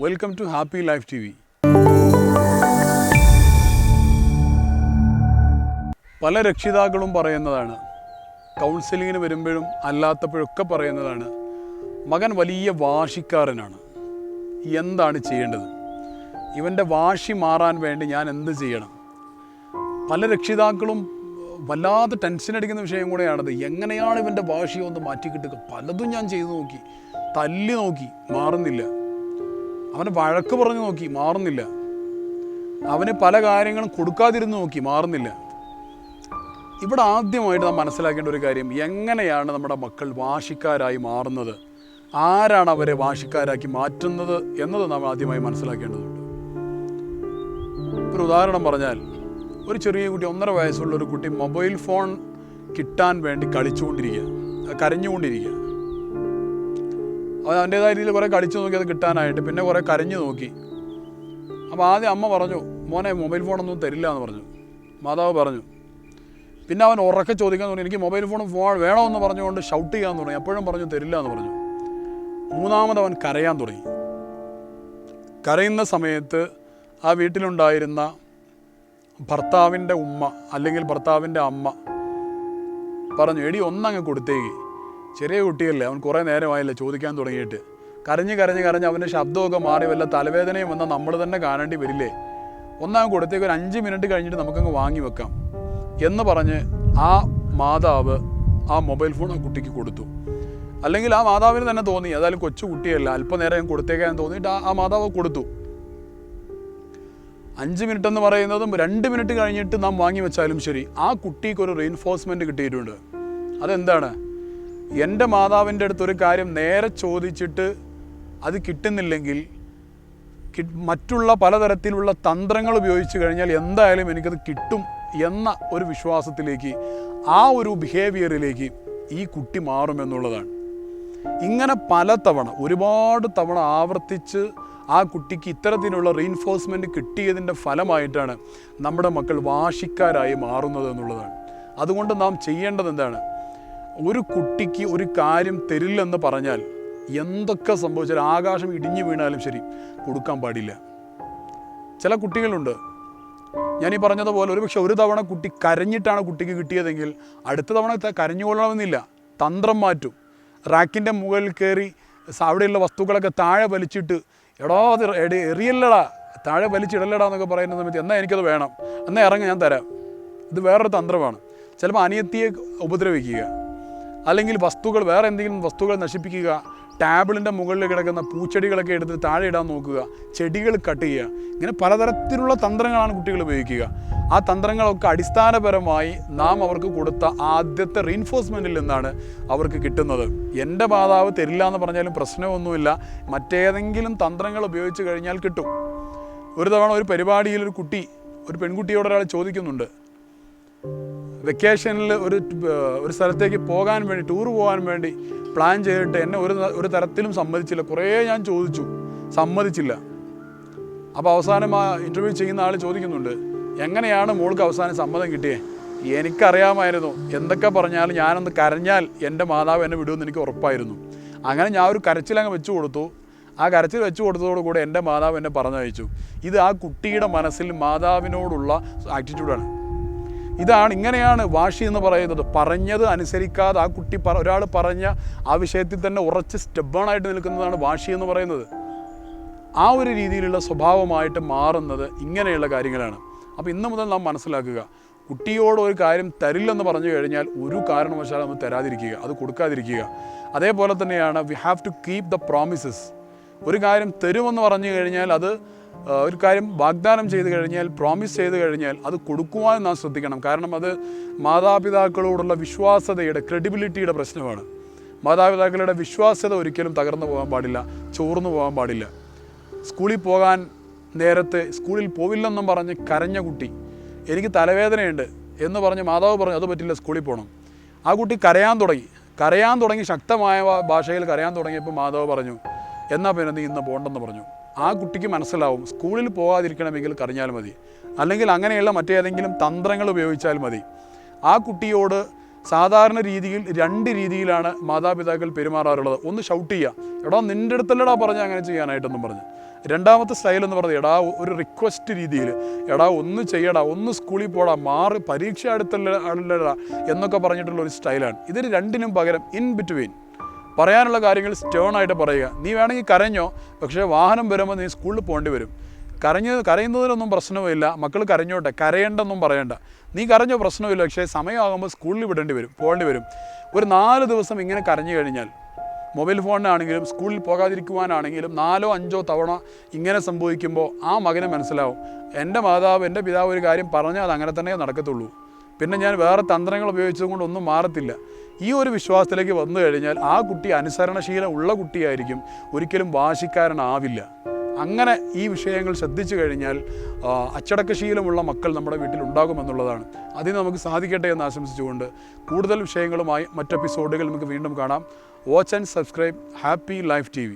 Welcome to happy life TV. പല രക്ഷിതാക്കളും പറയുന്നതാണ്, കൗൺസിലിങ്ങിന് വരുമ്പോഴും അല്ലാത്തപ്പോഴൊക്കെ പറയുന്നതാണ്, മകൻ വലിയ വാശിക്കാരനാണ്, എന്താണ് ചെയ്യേണ്ടത്, ഇവൻ്റെ വാശി മാറാൻ വേണ്ടി ഞാൻ എന്ത് ചെയ്യണം. പല രക്ഷിതാക്കളും വല്ലാതെ ടെൻഷൻ അടിക്കുന്ന വിഷയം കൂടെയാണത്. എങ്ങനെയാണ് ഇവൻ്റെ വാശിയെ ഒന്ന് മാറ്റിക്കിട്ടുക? പലതും ഞാൻ ചെയ്തു നോക്കി, തല്ലി നോക്കി, മാറുന്നില്ല. അവനെ വഴക്ക് പറഞ്ഞു നോക്കി, മാറുന്നില്ല. അവന് പല കാര്യങ്ങളും കൊടുക്കാതിരുന്ന് നോക്കി, മാറുന്നില്ല. ഇവിടെ ആദ്യമായിട്ട് നാം മനസ്സിലാക്കേണ്ട ഒരു കാര്യം, എങ്ങനെയാണ് നമ്മുടെ മക്കൾ വാശിക്കാരായി മാറുന്നത്, ആരാണ് അവരെ വാശിക്കാരാക്കി മാറ്റുന്നത് എന്നത് നാം ആദ്യമായി മനസ്സിലാക്കേണ്ടതുണ്ട്. ഒരു ഉദാഹരണം പറഞ്ഞാൽ, ഒരു ചെറിയ കുട്ടി, 1.5 വയസ്സുള്ള ഒരു കുട്ടി മൊബൈൽ ഫോൺ കിട്ടാൻ വേണ്ടി കളിച്ചുകൊണ്ടിരിക്കുക, കരഞ്ഞുകൊണ്ടിരിക്കുക. അവൻ അവൻ്റേതായ രീതിയിൽ കുറേ കളിച്ചു നോക്കി അത് കിട്ടാനായിട്ട്, പിന്നെ കുറേ കരഞ്ഞു നോക്കി. അപ്പോൾ ആദ്യം അമ്മ പറഞ്ഞു, മോനെ മൊബൈൽ ഫോണൊന്നും തരില്ല എന്ന് പറഞ്ഞു. മാതാവ് പറഞ്ഞു. പിന്നെ അവൻ ഉറക്കെ ചോദിക്കാൻ തുടങ്ങി, എനിക്ക് മൊബൈൽ ഫോൺ വേണമെന്ന് പറഞ്ഞുകൊണ്ട് ഷൗട്ട് ചെയ്യാൻ തുടങ്ങി. എപ്പോഴും പറഞ്ഞു തരില്ല എന്ന് പറഞ്ഞു. മൂന്നാമത് അവൻ കരയാൻ തുടങ്ങി. കരയുന്ന സമയത്ത് ആ വീട്ടിലുണ്ടായിരുന്ന ഭർത്താവിൻ്റെ ഉമ്മ അല്ലെങ്കിൽ ഭർത്താവിൻ്റെ അമ്മ പറഞ്ഞു, എടി ഒന്നങ്ങ് കൊടുത്തേക്ക്, ചെറിയ കുട്ടിയല്ലേ, അവൻ കുറേ നേരമായില്ലേ ചോദിക്കാൻ തുടങ്ങിയിട്ട്, കരഞ്ഞ് അവൻ്റെ ശബ്ദമൊക്കെ മാറി വല്ല തലവേദനയും വന്നാൽ നമ്മൾ തന്നെ കാണേണ്ടി വരില്ലേ, ഒന്നങ്ങ് കൊടുത്തേക്ക്, ഒരു 5 മിനിറ്റ് കഴിഞ്ഞിട്ട് നമുക്കങ്ങ് വാങ്ങി വെക്കാം എന്ന് പറഞ്ഞ് ആ മാതാവ് ആ മൊബൈൽ ഫോൺ ആ കുട്ടിക്ക് കൊടുത്തു. അല്ലെങ്കിൽ ആ മാതാവിന് തന്നെ തോന്നി, ഏതായാലും കൊച്ചു കുട്ടിയല്ല, അല്പനേരം കൊടുത്തേക്കാൻ തോന്നിയിട്ട് ആ മാതാവ് കൊടുത്തു. 5 മിനിറ്റ് എന്ന് പറയുന്നതും 2 മിനിറ്റ് കഴിഞ്ഞിട്ട് നാം വാങ്ങി വെച്ചാലും ശരി, ആ കുട്ടിക്ക് ഒരു റീഇൻഫോഴ്സ്മെൻറ്റ് കിട്ടിയിട്ടുണ്ട്. അതെന്താണ്? എൻ്റെ മാതാവിൻ്റെ അടുത്തൊരു കാര്യം നേരെ ചോദിച്ചിട്ട് അത് കിട്ടുന്നില്ലെങ്കിൽ മറ്റുള്ള പലതരത്തിലുള്ള തന്ത്രങ്ങൾ ഉപയോഗിച്ച് കഴിഞ്ഞാൽ എന്തായാലും എനിക്കത് കിട്ടും എന്ന ഒരു വിശ്വാസത്തിലേക്ക്, ആ ഒരു ബിഹേവിയറിലേക്ക് ഈ കുട്ടി മാറുമെന്നുള്ളതാണ്. ഇങ്ങനെ പലതവണ, ഒരുപാട് തവണ ആവർത്തിച്ച് ആ കുട്ടിക്ക് ഇത്തരത്തിലുള്ള റീഇൻഫോഴ്സ്മെൻറ്റ് കിട്ടിയതിൻ്റെ ഫലമായിട്ടാണ് നമ്മുടെ മക്കൾ വാശിക്കാരായി മാറുന്നത് എന്നുള്ളതാണ്. അതുകൊണ്ട് നാം ചെയ്യേണ്ടത് എന്താണ്? ഒരു കുട്ടിക്ക് ഒരു കാര്യം തരില്ലെന്ന് പറഞ്ഞാൽ എന്തൊക്കെ സംഭവിച്ചാലും, ആകാശം ഇടിഞ്ഞു വീണാലും ശരി, കൊടുക്കാൻ പാടില്ല. ചില കുട്ടികളുണ്ട്, ഞാനീ പറഞ്ഞതുപോലെ, ഒരുപക്ഷെ ഒരു തവണ കുട്ടി കരഞ്ഞിട്ടാണ് കുട്ടിക്ക് കിട്ടിയതെങ്കിൽ അടുത്ത തവണ കരഞ്ഞുകൊള്ളണമെന്നില്ല, തന്ത്രം മാറ്റും. റാക്കിൻ്റെ മുകളിൽ കയറി അവിടെയുള്ള വസ്തുക്കളൊക്കെ താഴെ വലിച്ചിട്ട്, എടോ അത് എറിയല്ലടാ, താഴെ വലിച്ചിടല്ലടാ എന്നൊക്കെ പറയുന്ന സമയത്ത്, എന്നാൽ എനിക്കത് വേണം, എന്നാൽ ഇറങ്ങി ഞാൻ തരാം. ഇത് വേറൊരു തന്ത്രമാണ്. ചിലപ്പോൾ അനിയത്തിയെ ഉപദ്രവിക്കുക, അല്ലെങ്കിൽ വസ്തുക്കൾ, വേറെ എന്തെങ്കിലും വസ്തുക്കൾ നശിപ്പിക്കുക, ടേബിളിൻ്റെ മുകളിൽ കിടക്കുന്ന പൂച്ചെടികളൊക്കെ എടുത്ത് താഴെ ഇടാൻ നോക്കുക, ചെടികൾ കട്ട് ചെയ്യുക. ഇങ്ങനെ പലതരത്തിലുള്ള തന്ത്രങ്ങളാണ് കുട്ടികൾ ഉപയോഗിക്കുക. ആ തന്ത്രങ്ങളൊക്കെ അടിസ്ഥാനപരമായി നാം അവർക്ക് കൊടുത്ത ആദ്യത്തെ റീഇൻഫോഴ്സ്മെൻറ്റിൽ നിന്നാണ് അവർക്ക് കിട്ടുന്നത്. എൻ്റെ മാതാവ് തരില്ല എന്ന് പറഞ്ഞാലും പ്രശ്നമൊന്നുമില്ല, മറ്റേതെങ്കിലും തന്ത്രങ്ങൾ ഉപയോഗിച്ച് കഴിഞ്ഞാൽ കിട്ടും. ഒരു തവണ ഒരു പരിപാടിയിൽ ഒരു പെൺകുട്ടിയോട് ഒരാൾ ചോദിക്കുന്നുണ്ട്, വെക്കേഷനിൽ ഒരു സ്ഥലത്തേക്ക് പോകാൻ വേണ്ടി, ടൂർ പോകാൻ വേണ്ടി പ്ലാൻ ചെയ്തിട്ട് എന്നെ ഒരു തരത്തിലും സമ്മതിച്ചില്ല. കുറേ ഞാൻ ചോദിച്ചു, സമ്മതിച്ചില്ല. അപ്പോൾ അവസാനം ആ ഇൻ്റർവ്യൂ ചെയ്യുന്ന ആൾ ചോദിക്കുന്നുണ്ട്, എങ്ങനെയാണ് മോൾക്ക് അവസാനം സമ്മതം കിട്ടിയേ? എനിക്കറിയാമായിരുന്നു, എന്തൊക്കെ പറഞ്ഞാലും ഞാനൊന്ന് കരഞ്ഞാൽ എൻ്റെ മാതാവ് എന്നെ വിടുമെന്ന് എനിക്ക് ഉറപ്പായിരുന്നു. അങ്ങനെ ഞാൻ ഒരു കരച്ചിലങ്ങ് വെച്ചു കൊടുത്തു. ആ കരച്ചിൽ വെച്ചു കൊടുത്തതോടുകൂടി എൻ്റെ മാതാവ് എന്നെ പറഞ്ഞയച്ചു. ഇത് ആ കുട്ടിയുടെ മനസ്സിൽ മാതാവിനോടുള്ള ആറ്റിറ്റ്യൂഡാണ്. ഇങ്ങനെയാണ് വാശി എന്ന് പറയുന്നത്. പറഞ്ഞത് അനുസരിക്കാതെ ആ കുട്ടി ഒരാൾ പറഞ്ഞ ആ വിഷയത്തിൽ തന്നെ ഉറച്ച് സ്റ്റബേണായിട്ട് നിൽക്കുന്നതാണ് വാശി എന്ന് പറയുന്നത്. ആ ഒരു രീതിയിലുള്ള സ്വഭാവമായിട്ട് മാറുന്നത് ഇങ്ങനെയുള്ള കാര്യങ്ങളാണ്. അപ്പോൾ ഇന്ന് മുതൽ നാം മനസ്സിലാക്കുക, കുട്ടിയോട് ഒരു കാര്യം തരില്ലെന്ന് പറഞ്ഞു കഴിഞ്ഞാൽ ഒരു കാരണവശാലും നമ്മൾ തരാതിരിക്കുക, അത് കൊടുക്കാതിരിക്കുക. അതേപോലെ തന്നെയാണ് we have to keep the promises. ഒരു കാര്യം തരുമെന്ന് പറഞ്ഞു കഴിഞ്ഞാൽ, അത് ഒരു കാര്യം വാഗ്ദാനം ചെയ്ത് കഴിഞ്ഞാൽ, പ്രോമിസ് ചെയ്ത് കഴിഞ്ഞാൽ അത് കൊടുക്കുവാൻ നാം ശ്രദ്ധിക്കണം. കാരണം അത് മാതാപിതാക്കളോടുള്ള വിശ്വാസ്യതയുടെ, ക്രെഡിബിലിറ്റിയുടെ പ്രശ്നമാണ്. മാതാപിതാക്കളുടെ വിശ്വാസ്യത ഒരിക്കലും തകർന്നു പോകാൻ പാടില്ല, ചോർന്നു പോകാൻ പാടില്ല. സ്കൂളിൽ പോകാൻ നേരത്തെ സ്കൂളിൽ പോവില്ലെന്നും പറഞ്ഞ് കരഞ്ഞ കുട്ടി, എനിക്ക് തലവേദനയുണ്ട് എന്ന് പറഞ്ഞ് മാതാവ് പറഞ്ഞു അത് പറ്റില്ല, സ്കൂളിൽ പോകണം. ആ കുട്ടി കരയാൻ തുടങ്ങി, ശക്തമായ ഭാഷയിൽ കരയാൻ തുടങ്ങിയപ്പോൾ മാതാവ് പറഞ്ഞു, എന്നാൽ പിന്നെ നീ ഇന്ന് പോകണ്ടെന്ന് പറഞ്ഞു. ആ കുട്ടിക്ക് മനസ്സിലാവും, സ്കൂളിൽ പോകാതിരിക്കണമെങ്കിൽ കരഞ്ഞാൽ മതി, അല്ലെങ്കിൽ അങ്ങനെയുള്ള മറ്റേതെങ്കിലും തന്ത്രങ്ങൾ ഉപയോഗിച്ചാൽ മതി. ആ കുട്ടിയോട് സാധാരണ രീതിയിൽ 2 രീതിയിലാണ് മാതാപിതാക്കൾ പെരുമാറാറുള്ളത്. ഒന്ന് ഷൗട്ട് ചെയ്യുക, എടാ നിൻ്റെ അടുത്തല്ലടാ പറഞ്ഞ് അങ്ങനെ ചെയ്യാനായിട്ടെന്നും പറഞ്ഞ്. രണ്ടാമത്തെ സ്റ്റൈൽ എന്ന് പറയുന്നത് എടാ ഒരു റിക്വസ്റ്റ് രീതിയിൽ, എടാ ഒന്ന് ചെയ്യടാ, ഒന്ന് സ്കൂളിൽ പോടാ, മാറി പരീക്ഷ അടുത്തല്ലടാ എന്നൊക്കെ പറഞ്ഞിട്ടുള്ള ഒരു സ്റ്റൈലാണ്. ഇതിന് രണ്ടിനും പകരം ഇൻ ബിറ്റ്വീൻ പറയാനുള്ള കാര്യങ്ങൾ സ്റ്റേൺ ആയിട്ട് പറയുക. നീ വേണമെങ്കിൽ കരഞ്ഞോ, പക്ഷേ വാഹനം വരുമ്പോൾ നീ സ്കൂളിൽ പോകേണ്ടി വരും. കരയുന്നതിനൊന്നും പ്രശ്നമില്ല, മക്കൾ കരഞ്ഞോട്ടെ, കരയേണ്ടെന്നും പറയണ്ട. നീ കരഞ്ഞോ പ്രശ്നമില്ല, പക്ഷേ സമയമാകുമ്പോൾ സ്കൂളിൽ പോകേണ്ടി വരും. ഒരു 4 ദിവസം ഇങ്ങനെ കരഞ്ഞു കഴിഞ്ഞാൽ, മൊബൈൽ ഫോണിനാണെങ്കിലും സ്കൂളിൽ പോകാതിരിക്കുവാനാണെങ്കിലും 4 or 5 തവണ ഇങ്ങനെ സംഭവിക്കുമ്പോൾ ആ മകന് മനസ്സിലാവും, എൻ്റെ മാതാവ് എൻ്റെ പിതാവ് ഒരു കാര്യം പറഞ്ഞാൽ അത് അങ്ങനെ തന്നെ നടക്കത്തുള്ളൂ, പിന്നെ ഞാൻ വേറെ തന്ത്രങ്ങൾ ഉപയോഗിച്ചതുകൊണ്ട് ഒന്നും മാറത്തില്ല. ഈ ഒരു വിശ്വാസത്തിലേക്ക് വന്നു കഴിഞ്ഞാൽ ആ കുട്ടി അനുസരണശീലം ഉള്ള കുട്ടിയായിരിക്കും, ഒരിക്കലും വാശിക്കാരനാവില്ല. അങ്ങനെ ഈ വിഷയങ്ങൾ ശ്രദ്ധിച്ചു കഴിഞ്ഞാൽ അച്ചടക്കശീലമുള്ള മക്കൾ നമ്മുടെ വീട്ടിൽ ഉണ്ടാകുമെന്നുള്ളതാണ്. അതിന് നമുക്ക് സാധിക്കട്ടെ എന്ന് ആശംസിച്ചുകൊണ്ട് കൂടുതൽ വിഷയങ്ങളുമായി മറ്റ് എപ്പിസോഡുകൾ നമുക്ക് വീണ്ടും കാണാം. Watch and subscribe happy life TV.